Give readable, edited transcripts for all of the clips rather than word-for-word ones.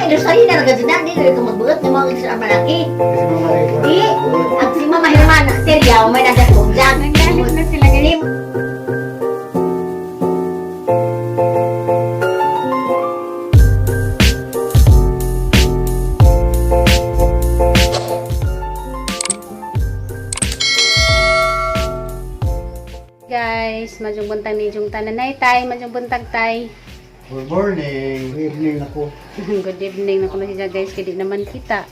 Doon sa'yo na nagkasinan. Di rin ito magbuot. Yung mga isa malaki. Di. At si Mama Herman, seryaw, may nagatong dyan. Nanggalit na sila guys. Guys, majung buntag ni jung tananay tay, majung buntag tay. Good morning. Good evening ako. Good evening na kuno siya guys, kidi naman kita.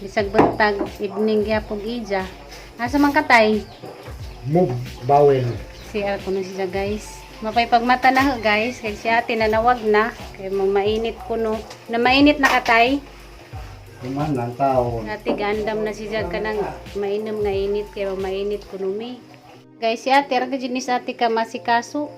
Bisag buntag evening gyapon ija. Asa man ka tay? Move bawel. Si kuno siya guys. Mapay pagmata na ho guys, kay si ate nanawag na, kay mainit kuno. Na mainit na katay. Kuman lang tao. Ate gandam na siya kanang mainom nga init kay mainit kuno mi. Guys, si ate ra jinis ate ka masikaso.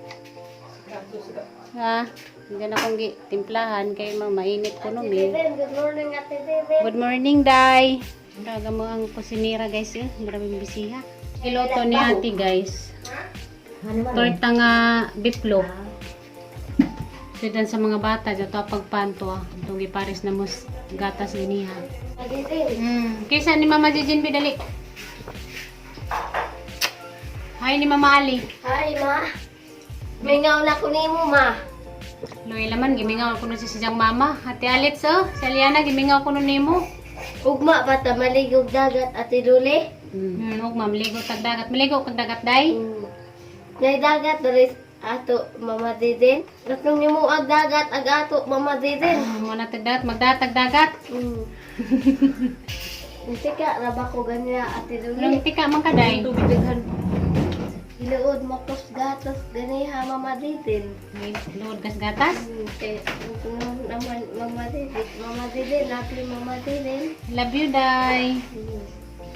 Ha, diyan akong timplahan kay mainit kuno mi. Good morning, Ate Bebe. Good morning, Day. Daga mo ang kusinira guys, maraming bisiha. Iloto ni ate guys. Torta nga biplop. Sudan sa mga bata, dito pagpanto itong gipares na mos gatas giniha. Kaysa ni Mama Jijin bidali. Hi ni Mama Ali. Hi, Ma. Mingaw na ko nimo, Ma. Loy laman gimingaw ko no si siyang mama. Ate Alit so, si Aliana gimingaw ko no nimo. Ugma ba ta maligog dagat, Ate Dule? Og ma'am ligo tag dagat. Maligo kag dagat day. Ngay dagat dali ato Mama Diden. Ratong nimo ag dagat ag ato Mama Diden. Mo na tag dagat, magdatag dagat. Hindi ka raba ko ganya, Ate Dule. Nang tika man ka day. Iluod mo pos gatos ganiha Mama Diden. Luod gas gatas. Kaya naman Mama Diden, love you Mama Diden. Love you day.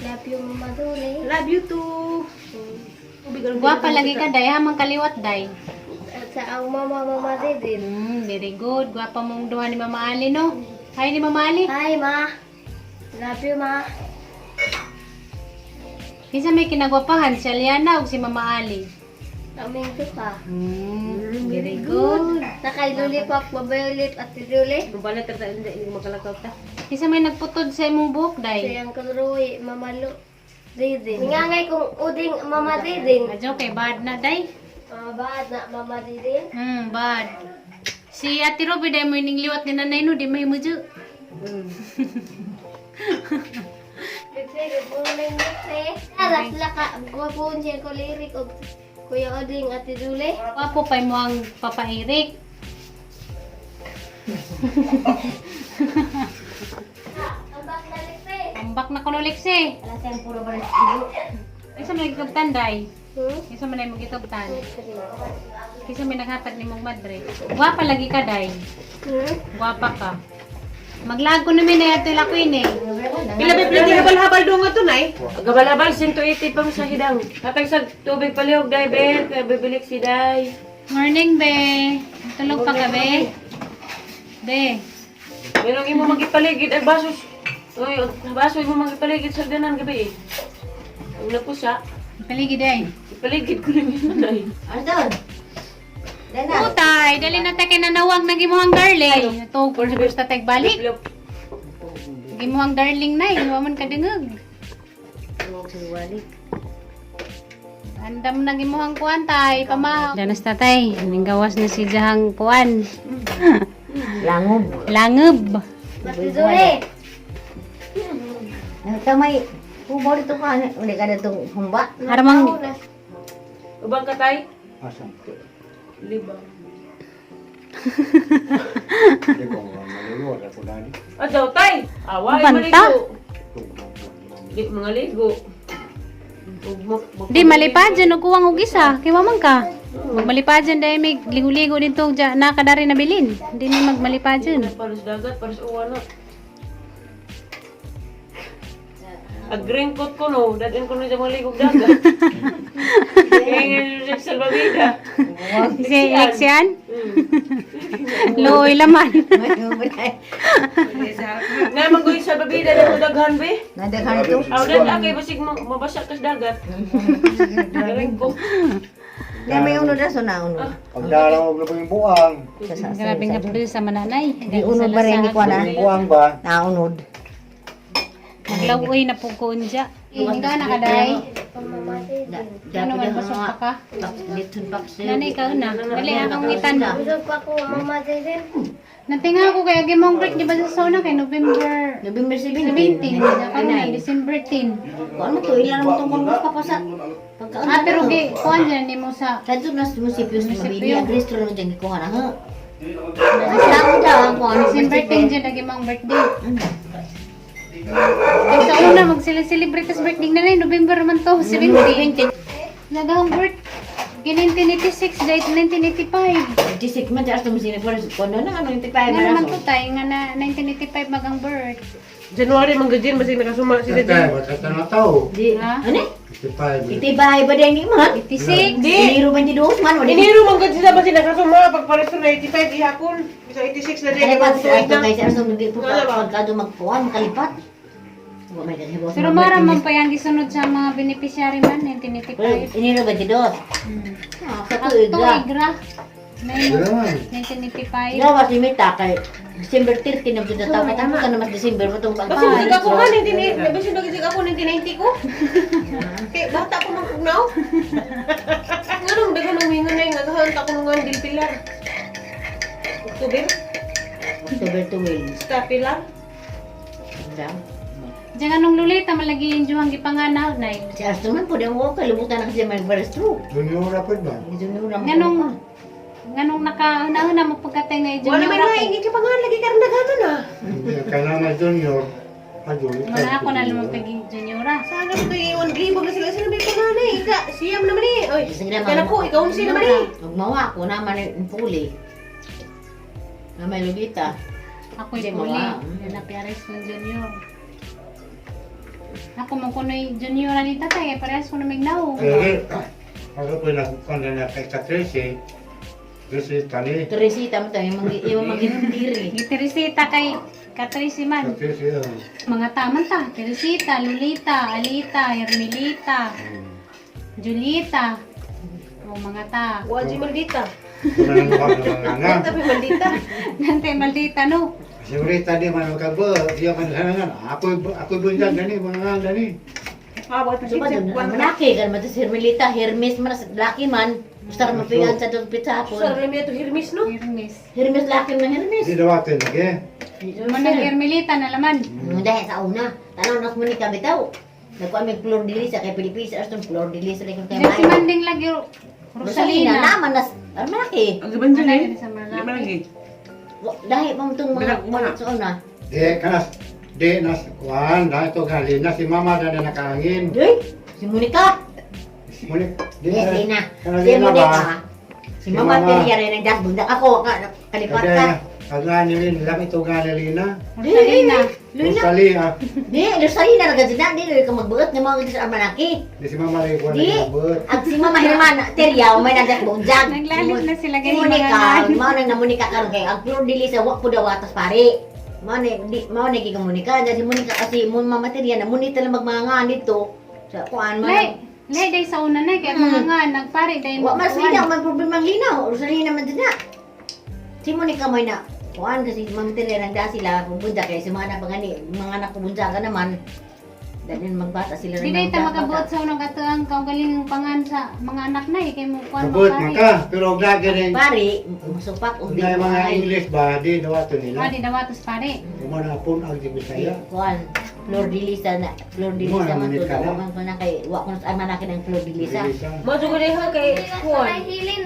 Love you Mama Dule. Love you too. Guwapa lagi ka day, hamang kaliwat day. At sa ang Mama Diden. Very good. Guwapa mong duha ni Mama Ali no. Hi ni Mama Ali. Hi, Ma. Love you, Ma. Kisa may kinagwapahan si Aliana ug si Mama Ali. Kaming duka. Very good. Sakay lulipak, mabayulit at tiduli. Bala terta hindi makalakaw ta. Kisa may nagputod sa imong buhok day. Sayang kaluroy, mamalo. Didin. Ngangay kong uding Mama Didin. Adyo kay bad na day. Bad na Mama Didin. Bad. Si Ate Robby day mo ining liwat ni nanay no, di may mujo. Good morning, Nite. Aras laka, guwapon siya ko lirik og Kuya Oding at tiduli. Wapo pay mo ang Papa Eric. Ambak na Nite. Ambak na kuno liksi. Alas yan puro ba ibu? Isa man nagkabtan day. Hmm? Isa man ay magkabtan. Kisa may naghatag ni mong madre. Gwapa lagi ka day. Gwapa ka. Maglago namin na yato lakwin eh. Pila pila habal-habal do nga to nay. Gabal-habal 180 pang sa hidang. Hatag sa tubig palihog day ben, kay bibilik si day. Morning, be. Tulog pa ka, be. Be. Meron imo magipaligid ay basos. Oy, baso imo magipaligid sa danan gabi. Ang napusa, Paligid ay. ipaligid ko rin yun nay. Andon. Dana. Utay, dali na tayo kinanawag na gimuhang darling. Ito, kung gusto tayo balik. Gimuhang darling na, iwaman ka dingag. Andam na gimuhang kuan tay, pamahaw. Danas tatay, aning gawas na si Jahang kuan. Langob. Langob. Tiduli. Nagtamay. Humor ito ka. Uli ka na itong humba. Haramang, Ubang ka tay? Asam. Libang. Hindi ko maliwag ako dali. Adaw tay. Away Banta? maligo. Di mga ligo. di malipad dyan, kuwang og isa. Kaya mamang ka. Magmalipad dyan dahil may ligo-ligo dito nakadari na bilin. Hindi na magmalipad dyan. Pares dagat, pares uwan na. Ag-raincoat ko no, dadin ko na dyan maligog dagat. Kaya nga sa salbabida. Si Lexian? Loy laman. Naman ko yung salbabida na mo daghan be. Nadaghan ito. Aw, dan akay basig mabasa kas dagat. Raincoat. Na may unod na so na unod. Pagdalaw og labing buang. Grabe nga po sa mananay. Di unod ba rin ni ko na? Buang ba? Na unod. Naglawoy na po ko unja. Hindi ka nakaday. Ano man Dapat pasok pa ka? Litun box. Nanay ka na. Dali akong ngitan na. Gusto pa ko mama din. Natinga ko kaya gimong break di ba sa sauna kay November November 17. 17. Ako na December 10. Kung ano to, ilan naman itong kung kapasa. Pagkaan Ah, pero kuhan dyan ni mo sa Kadto na sa munisipyo sa Munisipyo. Mabini, ang restro lang dyan ikuha na ha. Nasa ko daw ang kung ano December 10 dyan na gimong birthday. Kaya sa una mag-celebrate sa birthday na rin. November man to, 17. Nagahang birth. 1986, dahil 1985. Disik man, tias mo sinipur, kono na, ano yung tipay, Nga naman maraso. to tayo, nga na 1985 magang birth. January manggajin masig nakasuma sila Kaya, din. wala na tao. Di, Ha? ano? Itipay. Itibay ba din ni man? 86. Diniro ba di dos man? Wala Iniro manggad sila masig nakasuma pagpares na 85 ihapon. Bisa 86 na din. Kalipat sa Tuig ato na. kay sa aso nagdi po Wala ba? pagkado magpuan, makalipat. Wa may kasi boss. Pero mara man pa yan gisunod sa mga beneficiary man, 1985. Iniro ba di dos? Ah, sa tuig Ito, ga. igra. Ganun. 1985. Gawas ni Mita kay December 13 na budget tao katamo ka na mas December mo tong Kasi masig ako nga 1990. Basi nagisig ako 1990 ko. Kaya bata ko man kugnaw. Nganong dagan ng mingo na yung nagahan ako nung Dil Pilar. October? October 12. Sa Pilar? Diyan anong lulita malagi yung juhang gipanganaw na Si Aston man po mo kalimutan na kasi may barestro. Junior rapid ba? Nganong nakauna-una mo pagkatay na yung Wala junior may ako. naingin ka pa nga lagi ka rin nagano na. Kailangan junior. Adul. Wala ako na lumapaging juniora. Sana mo ito iwan gribog na sila. Sila may panganay. Ika, siyam naman eh. Oy, Sige naman. kaya ko, ikaw sila naman eh. Magmawa ko naman yung puli. Na may lugita. Ako'y Hindi, puli. mawa. Napiaris ng junior. Ako mo kuno'y juniora ni tatay, parehas ko na mignaw. Ako po nakukanda na kay Katrese. Kasi tani. Teresita mo tayo, yung maginom diri. Gitirisita kay Katrisi man. Katrese. Mga taman ta. Teresita, Lolita, Alita, Hermelita, Julieta. O mga ta. Waji maldita. Mananukap na mga nga. Tapi maldita. Nante maldita no. Siyempre tadi man magkabo. Diya man sana nga. Ako bunyan gani. Mga nga gani. Ah, bakit So ba doon, ang malaki, kan matas Hermelita, Hermes, manas laki man. Gusto ka mapigan sa doon pizza Sa hapon. remi ito Hermes, no? Hermes. Hermes laki man Hermes. Di dawatin lagi. Manang Hermelita na laman. Dahil sa una, tanaw na kumanika bitaw. Nagkuha may flor de lis kay Pilipinas, Aston flor de lis lang kay Diyan si Mayo. Manding lagi Rosalina Rosalina. naman nas, ang malaki. Ang gaban dyan Malaki sa Malaki. Dahil mamtong mga Wala. sa una. Di kanas. Di nas kuhan. Dahil ito gali na si mama na nakahangin. Doy, si Monica. Muli. Di Yes, Lina. Kana Si Lina ba? Monica. Si Si Mama Mama. Teria rin nagdasbunda. Ako, kalipat ka. Kaya kagani rin lang ito gali Lina. Rosalina. Luna. Rosali ah. Di, Rosalina na ganda na. Di, ka magbuot ng mga sa Amanaki. Di si mama lagi kuhan Di, na nabot. at si Mama Hermana Teria, may nagdasbundag. Naglalis na sila Si ganyan Monica, mga mao nang na Monica karon kay ang Flor de Lis wak po daw atas pare. Mao na giga Monica, dahil si Monica kasi mo Mama Teria na munita lang magmangan dito. Sa kuan man. Lay day sa una na kaya mga nga nagpare day Wa mo. mas linaw man problema ang linaw. Rosalina man din na. Si Monica may na kuan kasi Ma'am Teria nagda sila pupunta kay si mga anak pangani, mga anak pupunta ka naman. Dahil magbata sila Di day ta makabuot sa unang katuang kaugaling pangan sa mga anak na kay mo kuan Nabot mo man pare. ka. Pero og lagi rin. Pari, masupak og Kung na mga English ba, di dawato nila. Pare dawatos pare. Kumana po ang di Bisaya. Kuan, Flor de Lisa na, Flor de Mo Lisa na man to. manit ka na. Wa man na kay wa ko ay manakin ang Flor de Lisa. Majugaling ha kay Juan.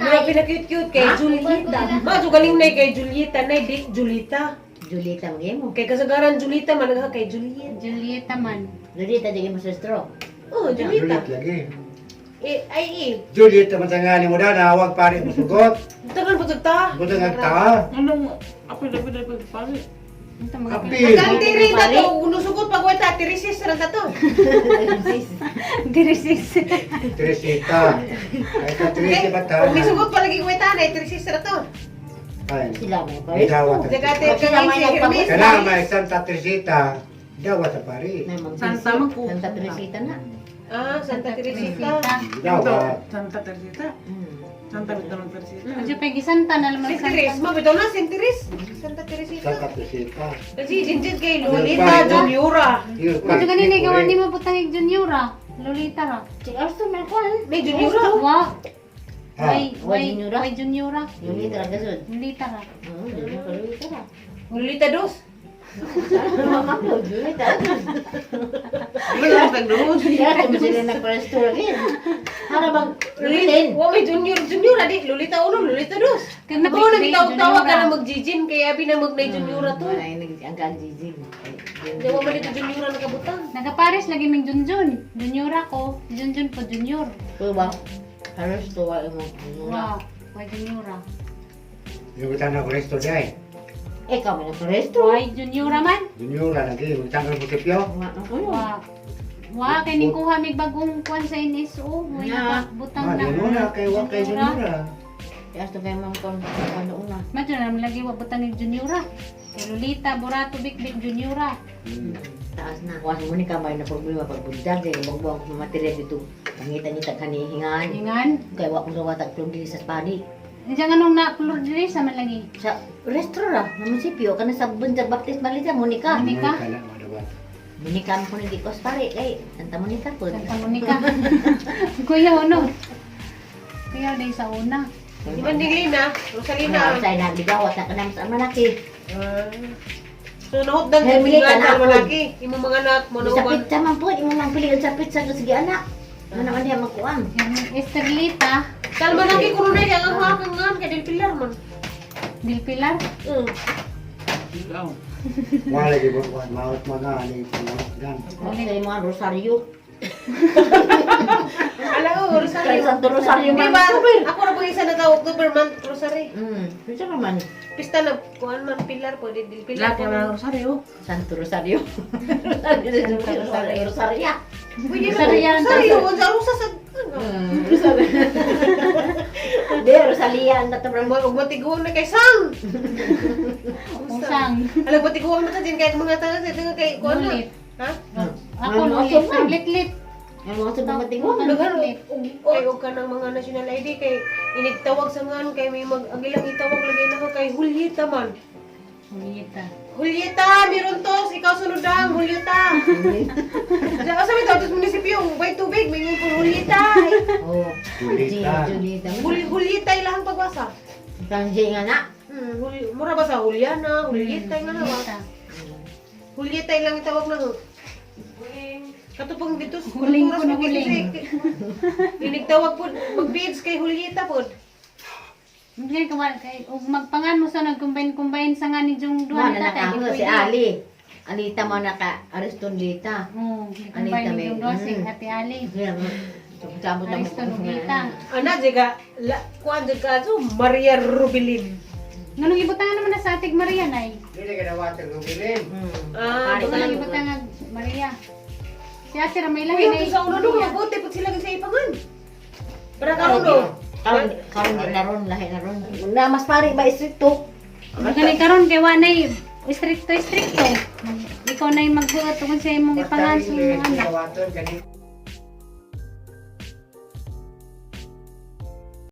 Mura pinakute-cute kay Julieta. Majugaling na kay Julieta na di Julita. Julieta mo. Kay kasagaran Julita man ha kay Juliet. Julieta man. Julieta jagi mo sa stroke. Oh, Juliet Julita. lagi. Ay, Juliet matangani mo na nawag pare mo sugot. tagal po ta. Buta nga ta. Anong apil pare? Ito mga Apil. Kanti rin ta to, unusugot pag wala tirisis ra ta to. dirisis. Teresita. Ay ka Teresa ba ta? Kung nisugot pa lagi wala na tirisis ra to. Ay. Sila may May pare. dawat. Jagate Sila may nagpabot. Kana may Santa Teresita. Dawat sa pare. Santa man po. Santa Teresita na. Ah, Santa Teresita. Teresita. Dawat. Santa Teresita. Santa Rita ng Teresita. Medyo pagisanta na naman Saint Teres, santa. mabito na Saint Teres. Santa Teresita. Saka Teresita. Kasi jinjit kay Lolita Juniora. Ito ganun eh, gawan di mo putangig Juniora. Lolita ra. Si Arthur Marcon. May Juniora. Wa. Ah, Way Juniora. Yung litra gasod. Lolita ra. Oo, litra. Lolita Dos. Mama-upload, litra. Wala tag doon. Kaya mo sila nag-presto lagi. Para bang Lolita, wa may Junior adi. Lolita uno, Lolita Dos. Kaya Ako nagtawag-tawag ka na mag-jijin kaya pinamag na Juniora to. Ay, ang gagijig. Di mo man ito Juniora nakabutang. Nagapares lagi ng Junjun. Juniora ko. Junjun po Junior. Pero ba? Halos tuwa mo. Wa. Way Juniora. yung kita na resto dahil. Eh, kami nag-presto. Way Juniora man. Juniora lagi, yung kita na munisipyo. Wa. Wa kay ning kuha mig bagong kwan sa NSO. Way Na. butang Ah, na. Juniora, kay Juniora. Kaya ito kayo mga ano una. Madyo naman lagi wa butang ni Juniora. Kay Lolita, Borato, Big Juniora. Taas na. Kuha mo ni kamay na problema pag bundag. Kaya buwang material dito. Pangita-ngita kanihingan. Ingan. Kaya wak kong rawatag plugli sa spadi. Diyan anong na-upload diri sa man lagi. Sa restaurant na munisipyo, kana sa bundag baptist Malaysia, Monica. Monica? Monica mo ni Dikos pare. Kay, Santa Monica po. Santa Monica. Kuya uno. Kuya day sa una. Di man din Lina, Rosalina. Sa nagbigawat na kanam sa manaki. So nahutdan Hey, mo Mili, nga anak sa ko. malaki. Imong mga anak mo Sa na pizza man po, imo mang pilihan sa pizza ko sige anak. Ano naman diya magkuang. Esterlita, Tal malaki ko na kaya ang hakang nga kay Del Pilar man. Del Pilar. Wala di ba, maot mo na, ni Gan. Sa mga Rosario. Ala o, Rosario. Kay Santo Rosario Di man. ba? Ako na pag isa na October month, Rosario. Pizza naman. Pista na, kuhan man, Pilar po, Del Pilar. Rosario. Santo Rosario. Rosario. Pwede na, Rosario. Rosario. Sa Rosa sa... Rosario. Hindi, Rosalia ang natabang. Huwag matiguan na kay Sang. Usang. Alam, matiguan na ka din kaya mga taga sa ito kay kuhan na. Ulit. Ha? Ako nulit. Lit-lit. Ang mga sa mga tingog. Daghan kay og ka ng mga national ID kay inigtawag sa ngan kay may ang ilang itawag lagi na kay Julieta man. Ulita. Julieta, meron tos, ikaw sunod ang Julieta. Diyan sa may datos munisipyo, may tubig, may ngipon Julieta. Oh, Julita. Julita. Julieta ilahang pagbasa. Kanji nga na. Mura ba sa Juliana, Julieta nga na. Ulita. Julieta ilang itawag na. Katupang dito, Huling ko na kulturas mo huling. dito, inigtawag po, mag-beads kay Julieta po. Hindi ka kay ug magpangan mo sa nag-combine sa nga ni Jung Duha Duan na naka si Ali. Alita mo naka Ariston Lita. Oh, Anita combine ni may- Jung Dosing Ate Ali. Sabot na Ariston Lita. Ana, jaga, kuhan jaga, so, Maria Rubilin. Nganong ibutangan naman na sa Atig Maria nay. Hindi ka na water rubilin. Ah, Pare, Nganong pare. ibutangan Maria. Si Ate Ramay lang Uy, nay. sa ulo nung mabuti, pag sila sa ipangan. Para karon do. Karon din na ron, lahi na ron. Na mas pare ba istrito? Gani karon kay wa nay stricto. Ikaw nay magbuot kung sa imong ipangan sa mga anak. Water, ganito.